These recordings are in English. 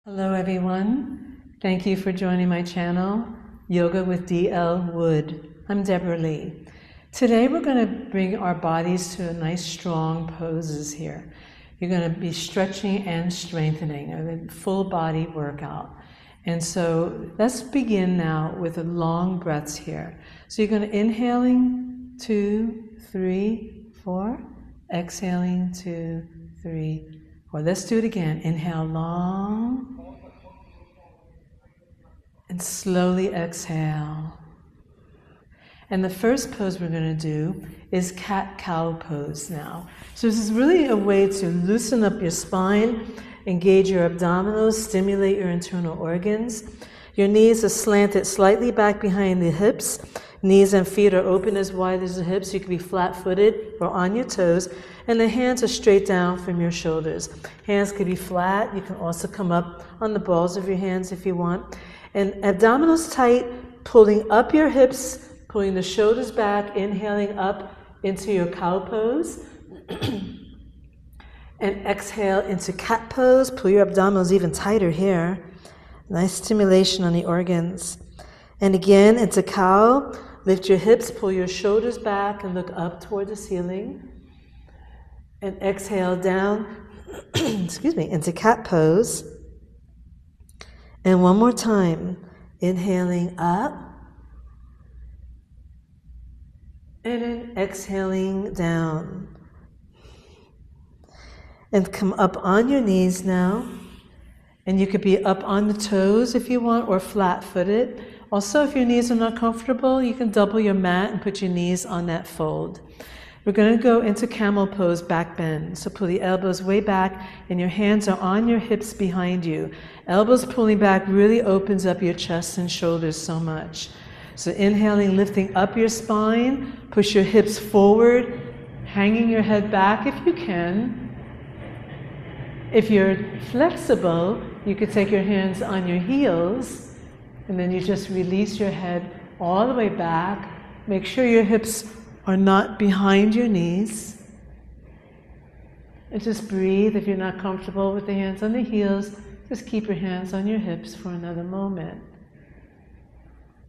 Hello everyone. Thank you for joining my channel, Yoga with D.L. Wood. I'm Deborah Lee. Today we're going to bring our bodies to a nice strong poses here. You're going to be stretching and strengthening, a full body workout. And so let's begin now with the long breaths here. So you're going to inhaling 2, 3, 4, exhaling 2, 3, 4. Let's do it again. Inhale long. And slowly exhale. And the first pose we're going to do is cat-cow pose now. So this is really a way to loosen up your spine, engage your abdominals, stimulate your internal organs. Your knees are slanted slightly back behind the hips. Knees and feet are open as wide as the hips. You can be flat-footed or on your toes. And the hands are straight down from your shoulders. Hands could be flat. You can also come up on the balls of your hands if you want. And abdominals tight, pulling up your hips, pulling the shoulders back, inhaling up into your cow pose. And exhale into cat pose. Pull your abdominals even tighter here. Nice stimulation on the organs. And again into cow. Lift your hips, pull your shoulders back and look up toward the ceiling. And exhale down, excuse me, into cat pose. And one more time, inhaling up. And then exhaling down. And come up on your knees now. And you could be up on the toes if you want, or flat-footed. Also, if your knees are not comfortable, you can double your mat and put your knees on that fold. We're going to go into camel pose, back bend. So pull the elbows way back and your hands are on your hips behind you. Elbows pulling back really opens up your chest and shoulders so much. So inhaling, lifting up your spine, push your hips forward, hanging your head back if you can. If you're flexible, you could take your hands on your heels and then you just release your head all the way back. Make sure your hips are not behind your knees. And just breathe. If you're not comfortable with the hands on the heels, just keep your hands on your hips for another moment.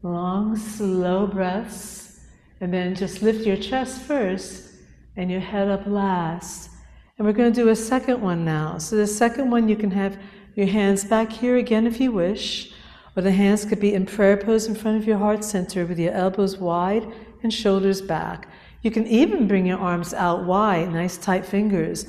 Long, slow breaths. And then just lift your chest first and your head up last. And we're going to do a second one now. So the second one, you can have your hands back here again if you wish. Or the hands could be in prayer pose in front of your heart center with your elbows wide and shoulders back. You can even bring your arms out wide, nice tight fingers.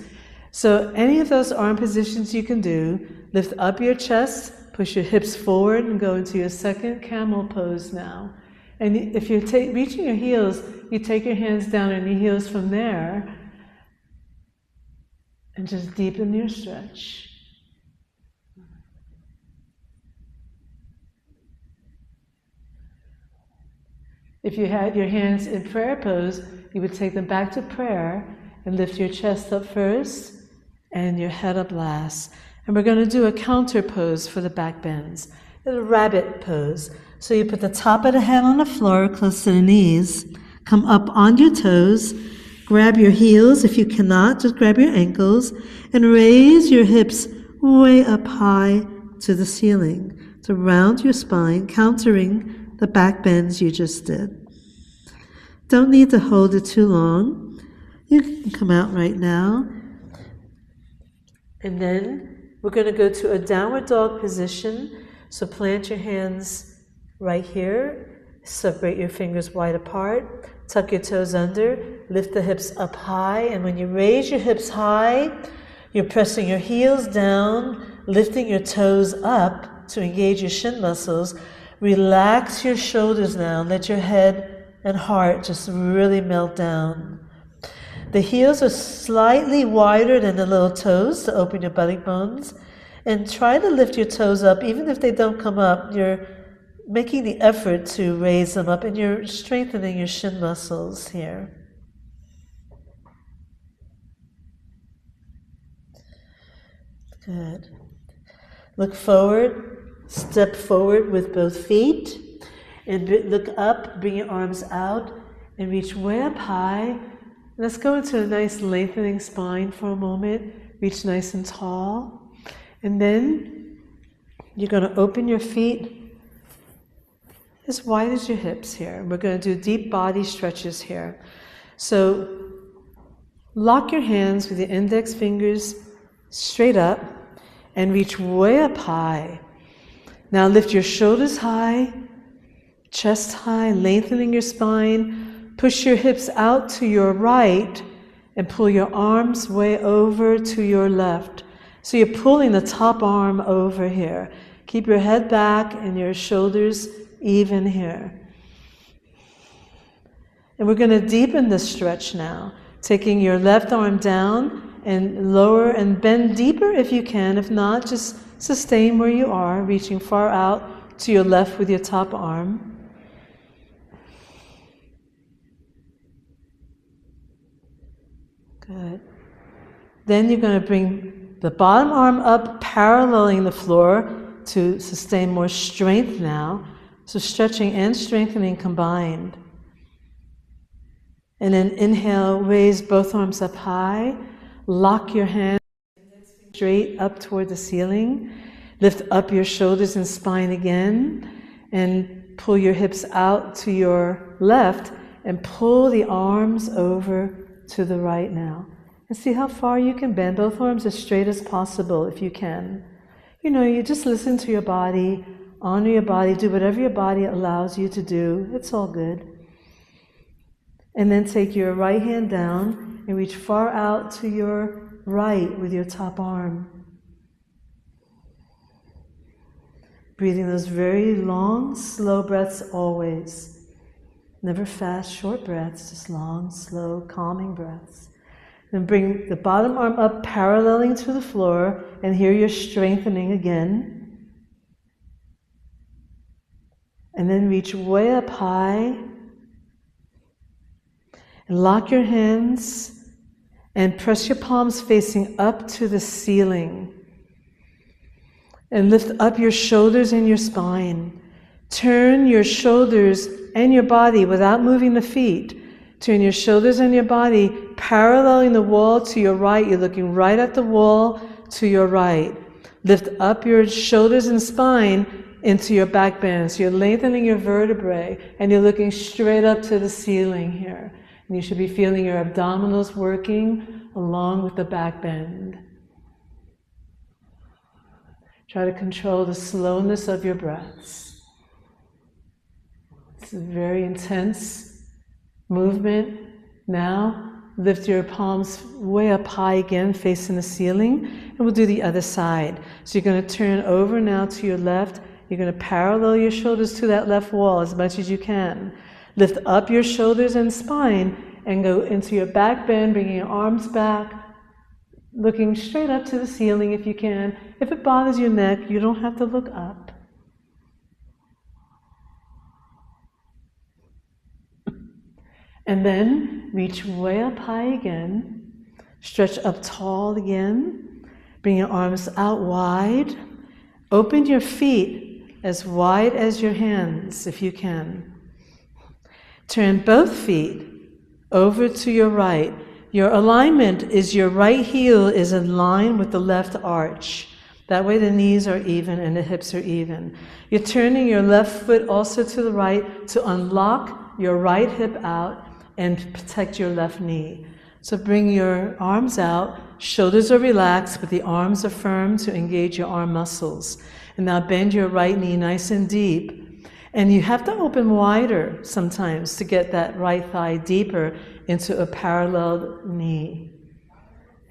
So any of those arm positions you can do. Lift up your chest, push your hips forward and go into your second camel pose now. And if you're reaching your heels, you take your hands down on your heels from there and just deepen your stretch. If you had your hands in prayer pose, you would take them back to prayer and lift your chest up first and your head up last. And we're going to do a counter pose for the back bends, a rabbit pose. So you put the top of the head on the floor close to the knees, come up on your toes, grab your heels. If you cannot, just grab your ankles and raise your hips way up high to the ceiling to round your spine, countering the back bends you just did. Don't need to hold it too long. You can come out right now. And then we're going to go to a downward dog position. So plant your hands right here. Separate your fingers wide apart. Tuck your toes under. Lift the hips up high. And when you raise your hips high, you're pressing your heels down, lifting your toes up to engage your shin muscles. Relax your shoulders now. Let your head and heart just really melt down. The heels are slightly wider than the little toes to open your belly bones. And try to lift your toes up. Even if they don't come up, you're making the effort to raise them up and you're strengthening your shin muscles here. Good. Look forward. Step forward with both feet and look up, bring your arms out and reach way up high. Let's go into a nice lengthening spine for a moment. Reach nice and tall. And then You're going to open your feet as wide as your hips here. We're going to do deep body stretches here. So lock your hands with your index fingers straight up and reach way up high. Now lift your shoulders high, chest high, lengthening your spine. Push your hips out to your right and pull your arms way over to your left. So you're pulling the top arm over here. Keep your head back and your shoulders even here. And we're going to deepen this stretch now, taking your left arm down and lower and bend deeper if you can. If not, just sustain where you are, reaching far out to your left with your top arm. Good. Then you're going to bring the bottom arm up, paralleling the floor to sustain more strength now. So stretching and strengthening combined. And then inhale, raise both arms up high. Lock your hands straight up toward the ceiling. Lift up your shoulders and spine again. And pull your hips out to your left and pull the arms over to the right now. And see how far you can bend both arms as straight as possible if you can. You know, you just listen to your body, honor your body, do whatever your body allows you to do. It's all good. And then take your right hand down and reach far out to your right with your top arm. Breathing those very long, slow breaths always. Never fast, short breaths, just long, slow, calming breaths. Then bring the bottom arm up, paralleling to the floor, and here you're strengthening again. And then reach way up high. And lock your hands and press your palms facing up to the ceiling. And lift up your shoulders and your spine. Turn your shoulders and your body without moving the feet. Turn your shoulders and your body paralleling the wall to your right. You're looking right at the wall to your right. Lift up your shoulders and spine into your back bend. So you're lengthening your vertebrae and you're looking straight up to the ceiling here. And you should be feeling your abdominals working along with the back bend. Try to control the slowness of your breaths. It's a very intense movement. Now, lift your palms way up high again, facing the ceiling, and we'll do the other side. So you're going to turn over now to your left. You're going to parallel your shoulders to that left wall as much as you can. Lift up your shoulders and spine and go into your back bend, bringing your arms back, looking straight up to the ceiling if you can. If it bothers your neck, you don't have to look up. And then reach way up high again. Stretch up tall again. Bring your arms out wide. Open your feet as wide as your hands if you can. Turn both feet over to your right. Your alignment is your right heel is in line with the left arch. That way the knees are even and the hips are even. You're turning your left foot also to the right to unlock your right hip out and protect your left knee. So bring your arms out, shoulders are relaxed, but the arms are firm to engage your arm muscles. And now bend your right knee nice and deep. And you have to open wider sometimes to get that right thigh deeper into a parallel knee.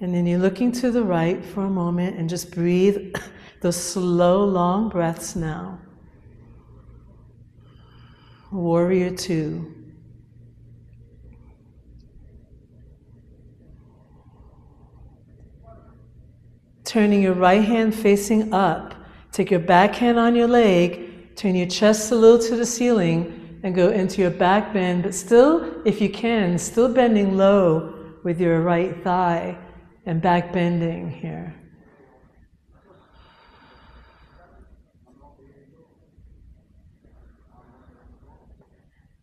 And then you're looking to the right for a moment and just breathe those slow, long breaths now. Warrior 2. Turning your right hand facing up. Take your back hand on your leg, turn your chest a little to the ceiling, and go into your back bend, but still, if you can, still bending low with your right thigh and back bending here.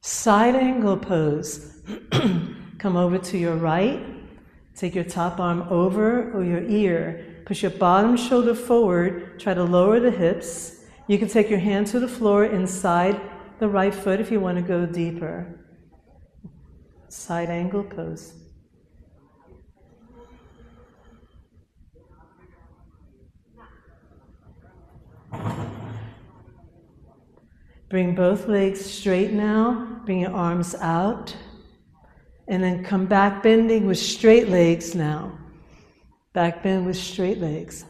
Side angle pose. Come over to your right, take your top arm over or your ear, Push your bottom shoulder forward. Try to lower the hips. You can take your hand to the floor inside the right foot if you want to go deeper. Side angle pose. Bring both legs straight now. Bring your arms out. And then come back bending with straight legs now. Back bend with straight legs.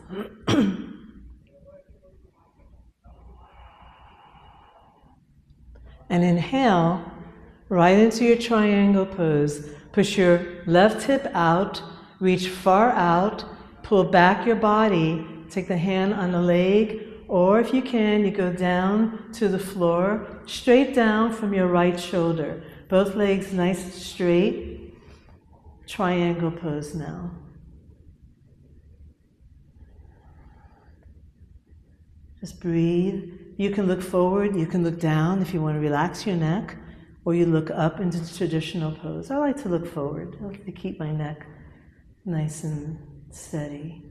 And inhale right into your triangle pose. Push your left hip out, reach far out, pull back your body, take the hand on the leg, or if you can, you go down to the floor, straight down from your right shoulder. Both legs nice and straight. Triangle pose now. Just breathe. You can look forward, you can look down if you want to relax your neck, or you look up into the traditional pose. I like to look forward. I like to keep my neck nice and steady.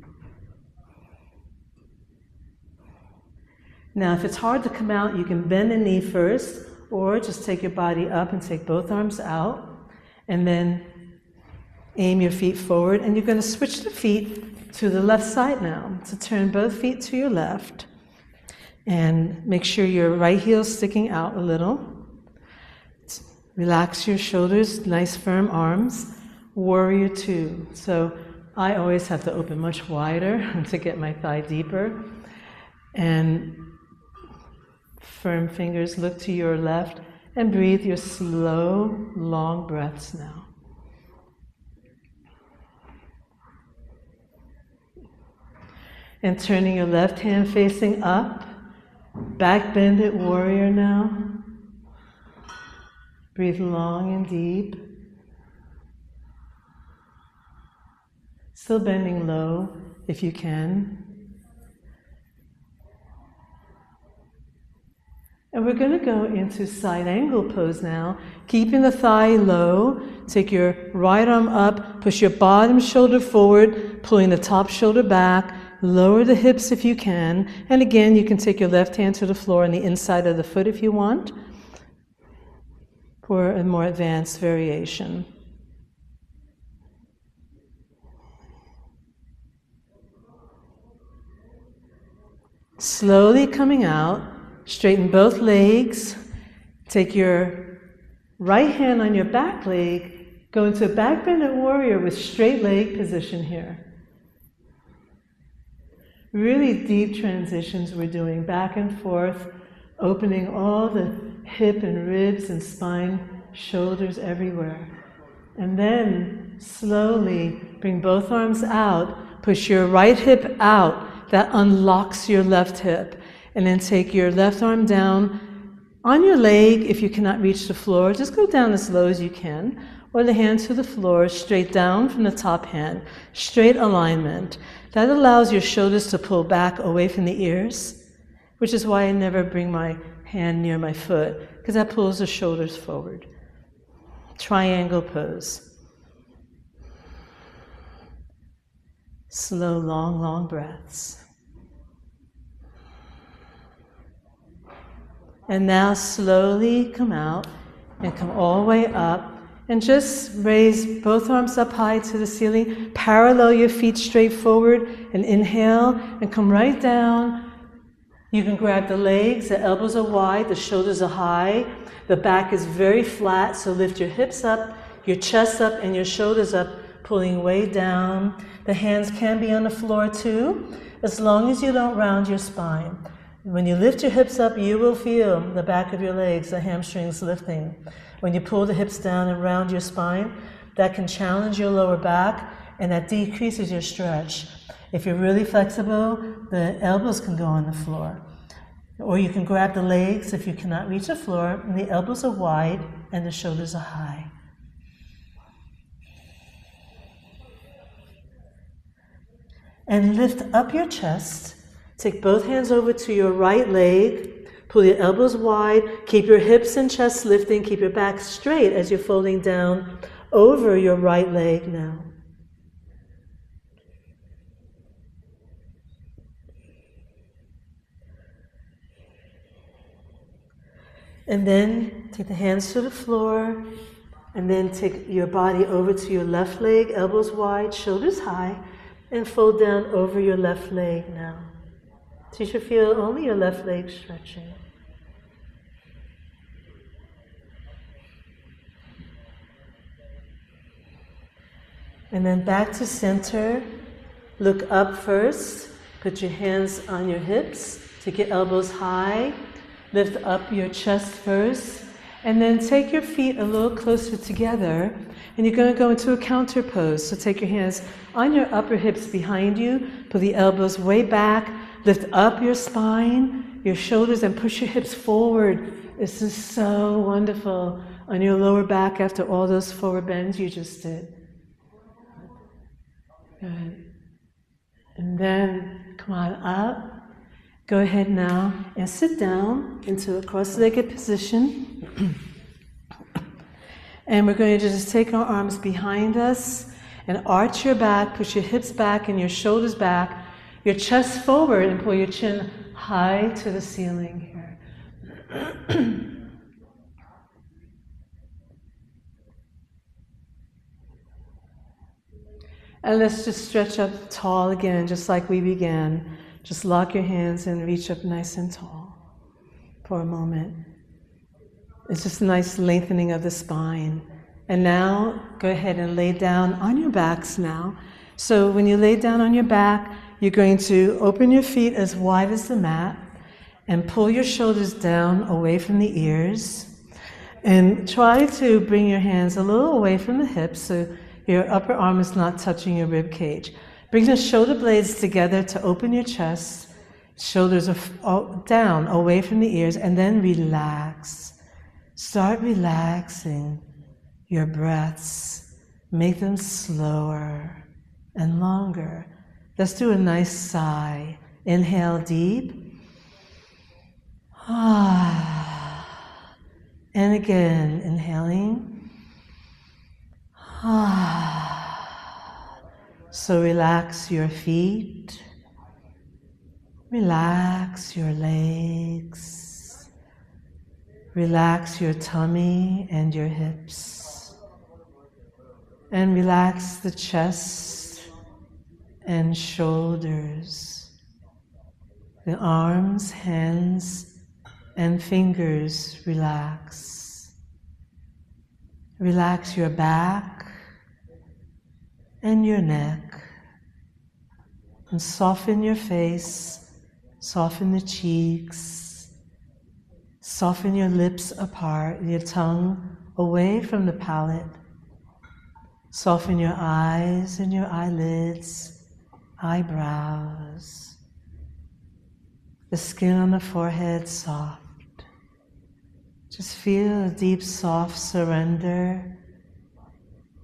Now, if it's hard to come out, you can bend the knee first, or just take your body up and take both arms out, and then aim your feet forward, and you're going to switch the feet to the left side now. So turn both feet to your left, and make sure your right heel is sticking out a little. Relax your shoulders, nice firm arms. Warrior two. So I always have to open much wider to get my thigh deeper. And firm fingers, look to your left, and breathe your slow, long breaths now. And turning your left hand facing up, back bend it, warrior now. Breathe long and deep. Still bending low if you can. And we're going to go into side angle pose now, keeping the thigh low. Take your right arm up, push your bottom shoulder forward, pulling the top shoulder back, lower the hips if you can. And again, you can take your left hand to the floor on the inside of the foot if you want, for a more advanced variation. Slowly coming out, straighten both legs, take your right hand on your back leg, go into a back bended warrior with straight leg position here. Really deep transitions we're doing, back and forth, opening all the hip and ribs and spine, shoulders everywhere. And then slowly bring both arms out, push your right hip out, that unlocks your left hip. And then take your left arm down on your leg. If you cannot reach the floor, just go down as low as you can, or the hand to the floor, straight down from the top hand, straight alignment. That allows your shoulders to pull back away from the ears, which is why I never bring my hand near my foot, because that pulls the shoulders forward. Triangle pose. Slow, long, long breaths. And now slowly come out and come all the way up, and just raise both arms up high to the ceiling. Parallel your feet straight forward, and inhale and come right down. You can grab the legs, the elbows are wide, the shoulders are high, the back is very flat, so lift your hips up, your chest up, and your shoulders up, pulling way down. The hands can be on the floor too, as long as you don't round your spine. When you lift your hips up, you will feel the back of your legs, the hamstrings lifting. When you pull the hips down and round your spine, that can challenge your lower back, and that decreases your stretch. If you're really flexible, the elbows can go on the floor. Or you can grab the legs if you cannot reach the floor, and the elbows are wide and the shoulders are high. And lift up your chest. Take both hands over to your right leg, pull your elbows wide, keep your hips and chest lifting, keep your back straight as you're folding down over your right leg now. And then take the hands to the floor, and then take your body over to your left leg, elbows wide, shoulders high, and fold down over your left leg now. So you should feel only your left leg stretching. And then back to center. Look up first. Put your hands on your hips. Take your elbows high. Lift up your chest first. And then take your feet a little closer together. And you're going to go into a counter pose. So take your hands on your upper hips behind you. Pull the elbows way back. Lift up your spine, your shoulders, and push your hips forward. This is so wonderful on your lower back after all those forward bends you just did. Good. And then come on up. Go ahead now and sit down into a cross-legged position. And we're going to just take our arms behind us and arch your back, push your hips back and your shoulders back, your chest forward, and pull your chin high to the ceiling here. And let's just stretch up tall again, just like we began. Just lock your hands and reach up nice and tall for a moment. It's just a nice lengthening of the spine. And now, go ahead and lay down on your backs now. So when you lay down on your back, you're going to open your feet as wide as the mat and pull your shoulders down away from the ears. And try to bring your hands a little away from the hips so your upper arm is not touching your rib cage. Bring the shoulder blades together to open your chest. Shoulders are down, away from the ears, and then relax. Start relaxing your breaths. Make them slower and longer. Let's do a nice sigh. Inhale deep. And again, inhaling. So relax your feet, relax your legs, relax your tummy and your hips, and relax the chest and shoulders, the arms, hands, and fingers relax. Relax your back and your neck, and soften your face, soften the cheeks, soften your lips apart, your tongue away from the palate, soften your eyes and your eyelids, eyebrows, the skin on the forehead soft. Just feel a deep, soft surrender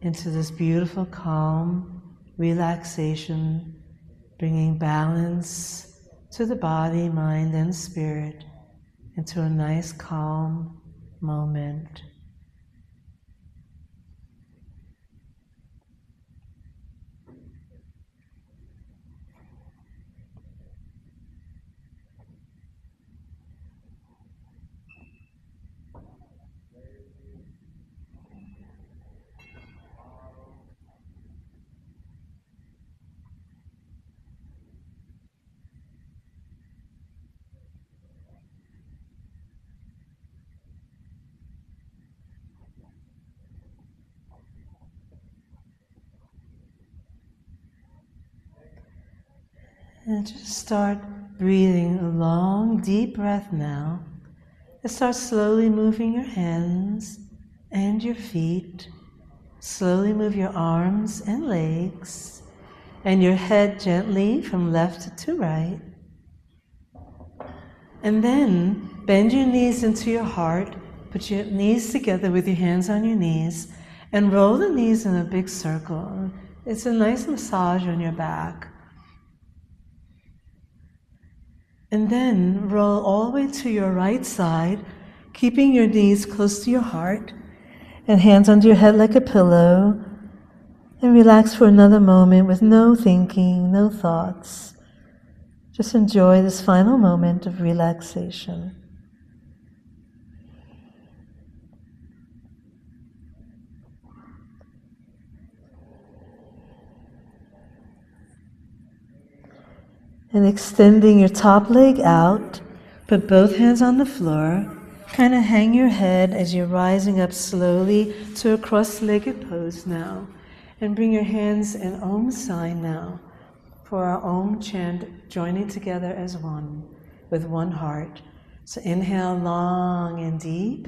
into this beautiful, calm relaxation, bringing balance to the body, mind, and spirit into a nice, calm moment. And just start breathing a long, deep breath now. And start slowly moving your hands and your feet. Slowly move your arms and legs, and your head gently from left to right. And then bend your knees into your heart. Put your knees together with your hands on your knees, and roll the knees in a big circle. It's a nice massage on your back. And then roll all the way to your right side, keeping your knees close to your heart and hands under your head like a pillow. And relax for another moment with no thinking, no thoughts. Just enjoy this final moment of relaxation. And extending your top leg out, put both hands on the floor. Kind of hang your head as you're rising up slowly to a cross-legged pose now. And bring your hands in Om sign now for our Om chant, joining together as one, with one heart. So inhale long and deep.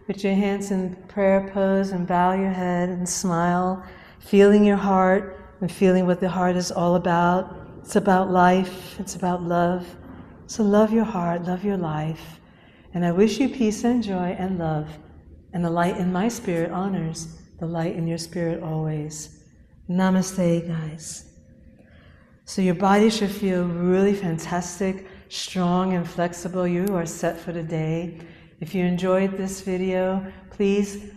Put your hands in prayer pose and bow your head and smile, feeling your heart and feeling what the heart is all about. It's about life, it's about love. So love your heart, love your life. And I wish you peace and joy and love. And the light in my spirit honors the light in your spirit always. Namaste, guys. So your body should feel really fantastic, strong and flexible. You are set for the day. If you enjoyed this video, please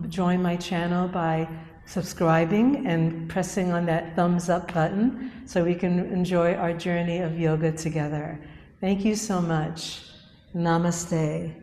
join my channel by subscribing and pressing on that thumbs up button so we can enjoy our journey of yoga together. Thank you so much. Namaste.